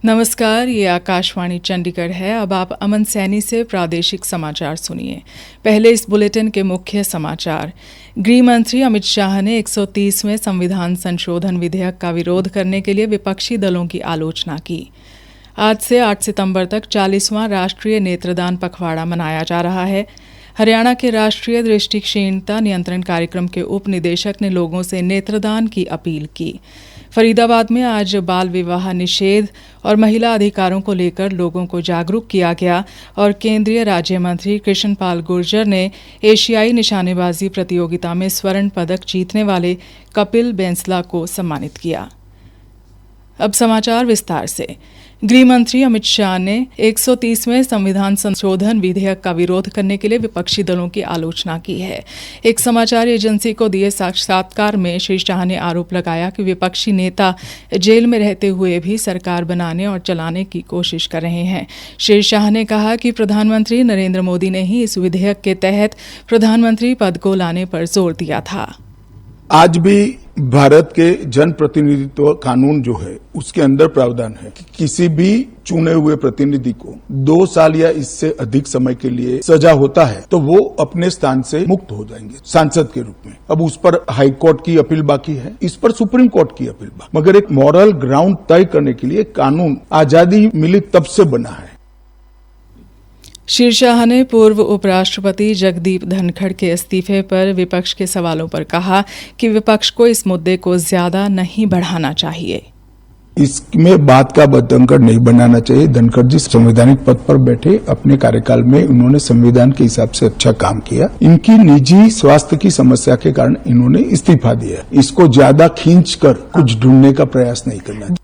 नमस्कार, ये आकाशवाणी चंडीगढ़ है। अब आप अमन सैनी से प्रादेशिक समाचार सुनिए। पहले इस बुलेटिन के मुख्य समाचार। गृह मंत्री अमित शाह ने 130वें संविधान संशोधन विधेयक का विरोध करने के लिए विपक्षी दलों की आलोचना की। आज से 8 सितंबर तक 40वां राष्ट्रीय नेत्रदान पखवाड़ा मनाया जा रहा है। हरियाणा के राष्ट्रीय दृष्टिक्षीणता नियंत्रण कार्यक्रम के उप निदेशक ने लोगों से नेत्रदान की अपील की। फरीदाबाद में आज बाल विवाह निषेध और महिला अधिकारों को लेकर लोगों को जागरूक किया गया और केंद्रीय राज्य मंत्री कृष्ण पाल गुर्जर ने एशियाई निशानेबाजी प्रतियोगिता में स्वर्ण पदक जीतने वाले कपिल बेंसला को सम्मानित किया। अब समाचार विस्तार से। गृह मंत्री अमित शाह ने 130वें संविधान संशोधन विधेयक का विरोध करने के लिए विपक्षी दलों की आलोचना की है। एक समाचार एजेंसी को दिए साक्षात्कार में श्री शाह ने आरोप लगाया कि विपक्षी नेता जेल में रहते हुए भी सरकार बनाने और चलाने की कोशिश कर रहे हैं। श्री शाह ने कहा कि प्रधानमंत्री नरेंद्र मोदी ने ही इस विधेयक के तहत प्रधानमंत्री पद को लाने पर जोर दिया था। आज भी भारत के जन प्रतिनिधित्व कानून जो है उसके अंदर प्रावधान है कि किसी भी चुने हुए प्रतिनिधि को 2 साल या इससे अधिक समय के लिए सजा होता है तो वो अपने स्थान से मुक्त हो जाएंगे सांसद के रूप में। अब उस पर हाई कोर्ट की अपील बाकी है, इस पर सुप्रीम कोर्ट की अपील बाकी, मगर एक मॉरल ग्राउंड तय करने के लिए कानून आजादी मिली तब से बना है। श्री शाह ने पूर्व उपराष्ट्रपति जगदीप धनखड़ के इस्तीफे पर विपक्ष के सवालों पर कहा कि विपक्ष को इस मुद्दे को ज्यादा नहीं बढ़ाना चाहिए। इसमें बात का बतंगड़ नहीं बनाना चाहिए। धनखड़ जी संवैधानिक पद पर बैठे, अपने कार्यकाल में उन्होंने संविधान के हिसाब से अच्छा काम किया। इनकी निजी स्वास्थ्य की समस्या के कारण इन्होंने इस्तीफा दिया। इसको ज्यादा खींचकर कुछ ढूंढने का प्रयास नहीं करना चाहिए।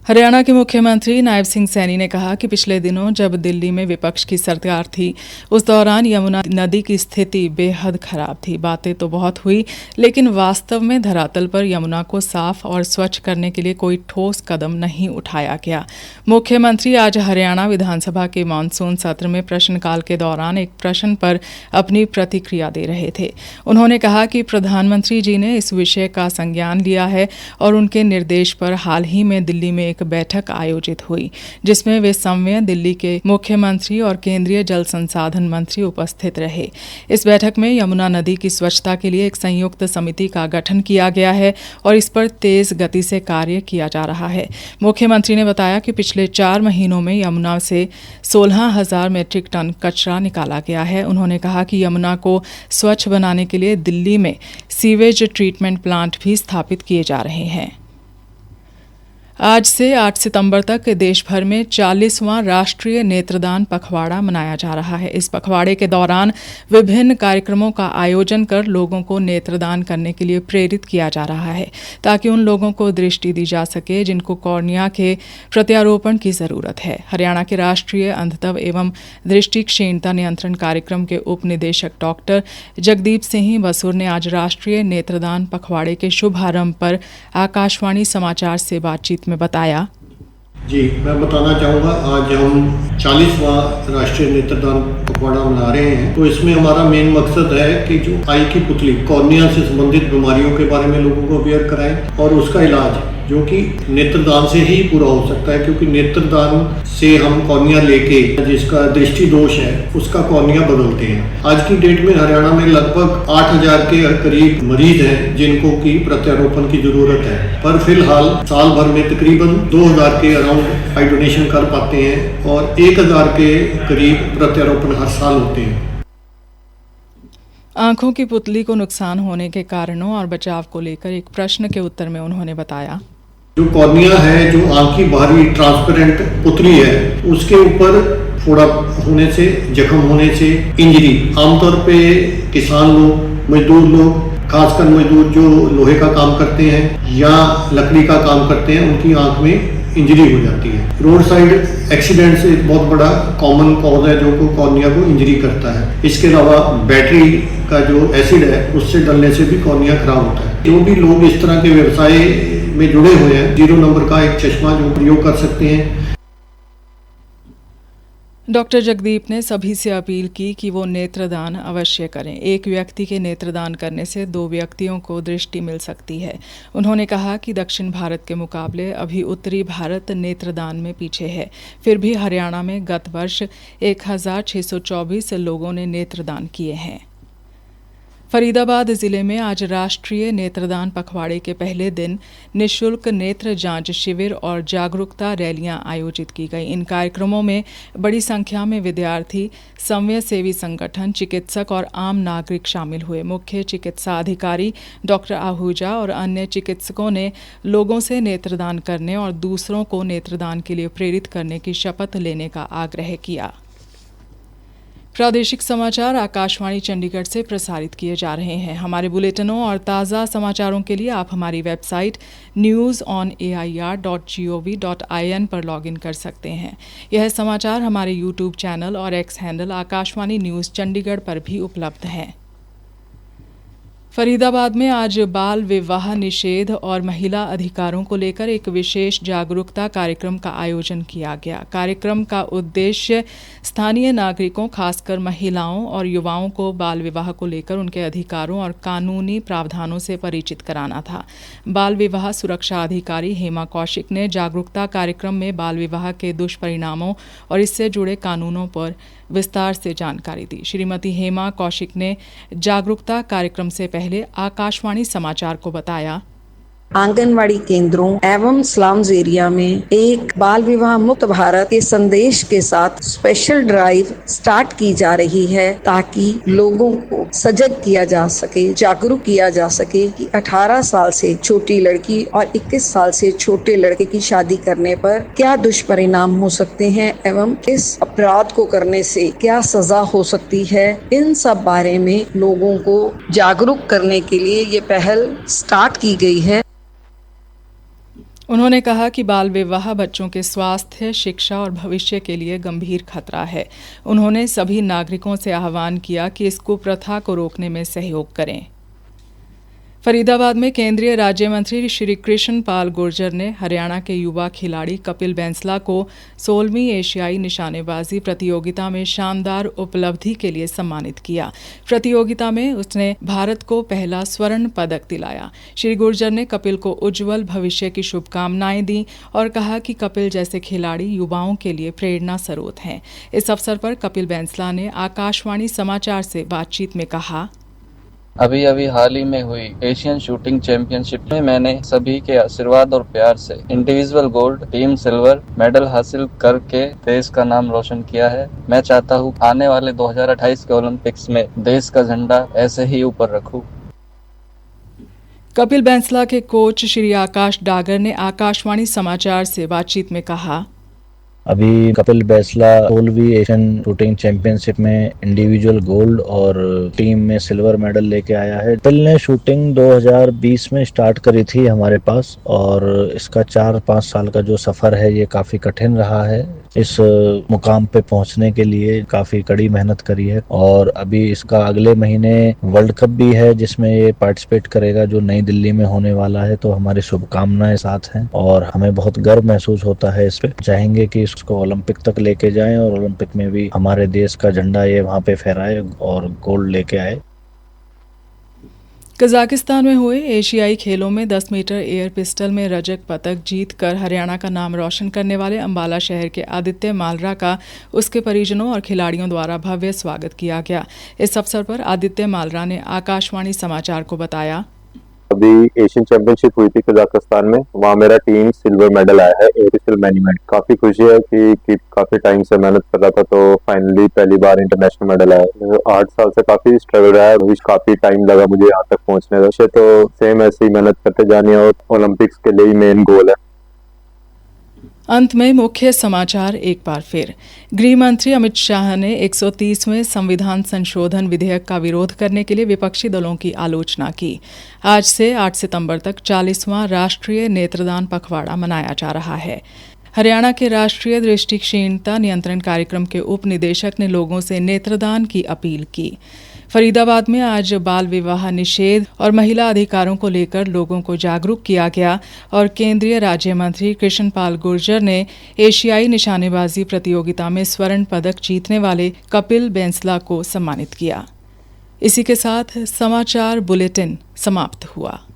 हरियाणा के मुख्यमंत्री नायब सिंह सैनी ने कहा कि पिछले दिनों जब दिल्ली में विपक्ष की सरकार थी उस दौरान यमुना नदी की स्थिति बेहद खराब थी। बातें तो बहुत हुई, लेकिन वास्तव में धरातल पर यमुना को साफ और स्वच्छ करने के लिए कोई ठोस कदम नहीं उठाया गया। मुख्यमंत्री आज हरियाणा विधानसभा के मानसून सत्र में प्रश्नकाल के दौरान एक प्रश्न पर अपनी प्रतिक्रिया दे रहे थे। उन्होंने कहा कि प्रधानमंत्री जी ने इस विषय का संज्ञान लिया है और उनके निर्देश पर हाल ही में दिल्ली में एक बैठक आयोजित हुई जिसमें वे संवेय दिल्ली के मुख्यमंत्री और केंद्रीय जल संसाधन मंत्री उपस्थित रहे। इस बैठक में यमुना नदी की स्वच्छता के लिए एक संयुक्त समिति का गठन किया गया है और इस पर तेज गति से कार्य किया जा रहा है। मुख्यमंत्री ने बताया कि पिछले 4 महीनों में यमुना से 16,000 मीट्रिक टन कचरा निकाला गया है। उन्होंने कहा कि यमुना को स्वच्छ बनाने के लिए दिल्ली में सीवेज ट्रीटमेंट प्लांट भी स्थापित किए जा रहे हैं। आज से 8 सितंबर तक देश भर में 40वां राष्ट्रीय नेत्रदान पखवाड़ा मनाया जा रहा है। इस पखवाड़े के दौरान विभिन्न कार्यक्रमों का आयोजन कर लोगों को नेत्रदान करने के लिए प्रेरित किया जा रहा है ताकि उन लोगों को दृष्टि दी जा सके जिनको कॉर्निया के प्रत्यारोपण की जरूरत है। हरियाणा के राष्ट्रीय अंधत्व एवं दृष्टिक्षीणता नियंत्रण कार्यक्रम के उप निदेशक डॉक्टर जगदीप सिंह बसुर ने आज राष्ट्रीय नेत्रदान पखवाड़े के शुभारंभ पर आकाशवाणी समाचार से बातचीत में बताया। जी, मैं बताना चाहूँगा आज हम 40वां राष्ट्रीय नेत्रदान पखवाड़ा मना रहे हैं। तो इसमें हमारा मेन मकसद है कि जो आई की पुतली कॉर्निया से संबंधित बीमारियों के बारे में लोगों को अवेयर कराएं और उसका इलाज जो कि नेत्रदान से ही पूरा हो सकता है, क्योंकि नेत्रदान से हम कॉर्निया लेके जिसका दृष्टि दोष है उसका कॉर्निया बदलते हैं। आज की डेट में हरियाणा में लगभग 8,000 के करीब मरीज हैं जिनको की प्रत्यारोपण की जरूरत है, पर फिलहाल साल भर में तकरीबन 2,000 के अराउंड आई डोनेशन कर पाते हैं और 1,000 के करीब प्रत्यारोपण हर साल होते हैं। आंखों की पुतली को नुकसान होने के कारणों और बचाव को लेकर एक प्रश्न के उत्तर में उन्होंने बताया, जो कॉर्निया है, जो आंख की बाहरी ट्रांसपेरेंट पुतली है, उसके ऊपर फोड़ा होने से, जख्म होने से इंजरी, आमतौर पे किसान लोग, मजदूर लोग, खासकर मजदूर जो लोहे का काम करते हैं या लकड़ी का काम करते हैं, उनकी आंख में इंजरी हो जाती है। रोड साइड एक्सीडेंट से एक बहुत बड़ा कॉमन कॉज है जो कॉर्निया को इंजरी करता है। इसके अलावा बैटरी का जो एसिड है उससे डलने से भी कॉर्निया खराब होता है। जो भी लोग इस तरह के व्यवसाय में जुड़े हुए हैं, 0 नंबर का एक चश्मा जो प्रयोग कर सकते हैं। डॉक्टर जगदीप ने सभी से अपील की कि वो नेत्रदान अवश्य करें। एक व्यक्ति के नेत्रदान करने से 2 व्यक्तियों को दृष्टि मिल सकती है। उन्होंने कहा कि दक्षिण भारत के मुकाबले अभी उत्तरी भारत नेत्रदान में पीछे है। फिर भी हरियाणा में गत वर्ष 1624 लोगों ने नेत्रदान किए हैं। फरीदाबाद जिले में आज राष्ट्रीय नेत्रदान पखवाड़े के पहले दिन निःशुल्क नेत्र जांच शिविर और जागरूकता रैलियां आयोजित की गई। इन कार्यक्रमों में बड़ी संख्या में विद्यार्थी, समाजसेवी संगठन, चिकित्सक और आम नागरिक शामिल हुए। मुख्य चिकित्सा अधिकारी डॉक्टर आहूजा और अन्य चिकित्सकों ने लोगों से नेत्रदान करने और दूसरों को नेत्रदान के लिए प्रेरित करने की शपथ लेने का आग्रह किया। प्रादेशिक समाचार आकाशवाणी चंडीगढ़ से प्रसारित किए जा रहे हैं। हमारे बुलेटिनों और ताज़ा समाचारों के लिए आप हमारी वेबसाइट news.on.air.gov.in पर लॉगिन कर सकते हैं। यह समाचार हमारे यूट्यूब चैनल और x handle Akashvani news Chandigarh पर भी उपलब्ध हैं। फरीदाबाद में आज बाल विवाह निषेध और महिला अधिकारों को लेकर एक विशेष जागरूकता कार्यक्रम का आयोजन किया गया। कार्यक्रम का उद्देश्य स्थानीय नागरिकों, खासकर महिलाओं और युवाओं को बाल विवाह को लेकर उनके अधिकारों और कानूनी प्रावधानों से परिचित कराना था। बाल विवाह सुरक्षा अधिकारी हेमा कौशिक ने जागरूकता कार्यक्रम में बाल विवाह के दुष्परिणामों और इससे जुड़े कानूनों पर विस्तार से जानकारी दी। श्रीमती हेमा कौशिक ने जागरूकता कार्यक्रम से पहले आकाशवाणी समाचार को बताया, आंगनवाड़ी केंद्रों एवं स्लम्स एरिया में एक बाल विवाह मुक्त भारत के संदेश के साथ स्पेशल ड्राइव स्टार्ट की जा रही है ताकि लोगों को सजग किया जा सके, जागरूक किया जा सके कि 18 साल से छोटी लड़की और 21 साल से छोटे लड़के की शादी करने पर क्या दुष्परिणाम हो सकते हैं एवं इस अपराध को करने से क्या सजा हो सकती है। इन सब बारे में लोगों को जागरूक करने के लिए ये पहल स्टार्ट की गई है। उन्होंने कहा कि बाल विवाह बच्चों के स्वास्थ्य, शिक्षा और भविष्य के लिए गंभीर खतरा है। उन्होंने सभी नागरिकों से आह्वान किया कि इस कुप्रथा को रोकने में सहयोग करें। फरीदाबाद में केंद्रीय राज्य मंत्री श्री कृष्ण पाल गुर्जर ने हरियाणा के युवा खिलाड़ी कपिल बैंसला को 16वीं एशियाई निशानेबाजी प्रतियोगिता में शानदार उपलब्धि के लिए सम्मानित किया। प्रतियोगिता में उसने भारत को पहला स्वर्ण पदक दिलाया। श्री गुर्जर ने कपिल को उज्जवल भविष्य की शुभकामनाएं दी और कहा कि कपिल जैसे खिलाड़ी युवाओं के लिए प्रेरणा स्रोत हैं। इस अवसर पर कपिल बैंसला ने आकाशवाणी समाचार से बातचीत में कहा, अभी हाल ही में हुई एशियन शूटिंग चैंपियनशिप में मैंने सभी के आशीर्वाद और प्यार से individual gold, team silver medal हासिल करके देश का नाम रोशन किया है। मैं चाहता हूँ आने वाले 2028 के ओलंपिक्स में देश का झंडा ऐसे ही ऊपर रखूं। कपिल बैंसला के कोच श्री आकाश डागर ने आकाशवाणी समाचार से बातचीत में कहा, अभी कपिल बैंसला 16वीं एशियन शूटिंग चैंपियनशिप में इंडिविजुअल गोल्ड और टीम में सिल्वर मेडल लेके आया है। कपिल ने शूटिंग 2020 में स्टार्ट करी थी हमारे पास और इसका 4-5 साल का जो सफर है ये काफी कठिन रहा है। इस मुकाम पे पहुंचने के लिए काफी कड़ी मेहनत करी है और अभी इसका अगले महीने वर्ल्ड कप भी है जिसमें ये पार्टिसिपेट करेगा जो नई दिल्ली में होने वाला है। तो हमारी शुभकामनाएं साथ हैं और हमें बहुत गर्व महसूस होता है इस पे। चाहेंगे कि इसको ओलंपिक तक लेके जाएं और ओलंपिक में भी हमारे देश का झंडा ये वहां पे फहराए और गोल्ड लेके आए। कजाकिस्तान में हुए एशियाई खेलों में 10 मीटर एयर पिस्टल में रजत पदक जीतकर हरियाणा का नाम रोशन करने वाले अंबाला शहर के आदित्य मालरा का उसके परिजनों और खिलाड़ियों द्वारा भव्य स्वागत किया गया। इस अवसर पर आदित्य मालरा ने आकाशवाणी समाचार को बताया, अभी एशियन चैंपियनशिप हुई थी कजाकिस्तान में, वहाँ मेरा टीम सिल्वर मेडल आया है एयर पिस्टल मैनेजमेंट। काफी खुशी है कि काफी टाइम से मेहनत कर रहा था तो फाइनली पहली बार इंटरनेशनल मेडल आया। 8 साल से काफी स्ट्रगल रहा है, काफी टाइम लगा मुझे यहाँ तक पहुँचने का। तो सेम ऐसे ही मेहनत करते जानी और ओलंपिक्स के लिए ही मेन गोल है। अंत में मुख्य समाचार एक बार फिर। गृह मंत्री अमित शाह ने 130वें संविधान संशोधन विधेयक का विरोध करने के लिए विपक्षी दलों की आलोचना की। आज से 8 सितंबर तक 40वां राष्ट्रीय नेत्रदान पखवाड़ा मनाया जा रहा है। हरियाणा के राष्ट्रीय दृष्टिक्षीणता नियंत्रण कार्यक्रम के उप निदेशक ने लोगों से नेत्रदान की अपील की। फरीदाबाद में आज बाल विवाह निषेध और महिला अधिकारों को लेकर लोगों को जागरूक किया गया और केंद्रीय राज्य मंत्री कृष्ण पाल गुर्जर ने एशियाई निशानेबाजी प्रतियोगिता में स्वर्ण पदक जीतने वाले कपिल बेंसला को सम्मानित किया। इसी के साथ समाचार बुलेटिन समाप्त हुआ।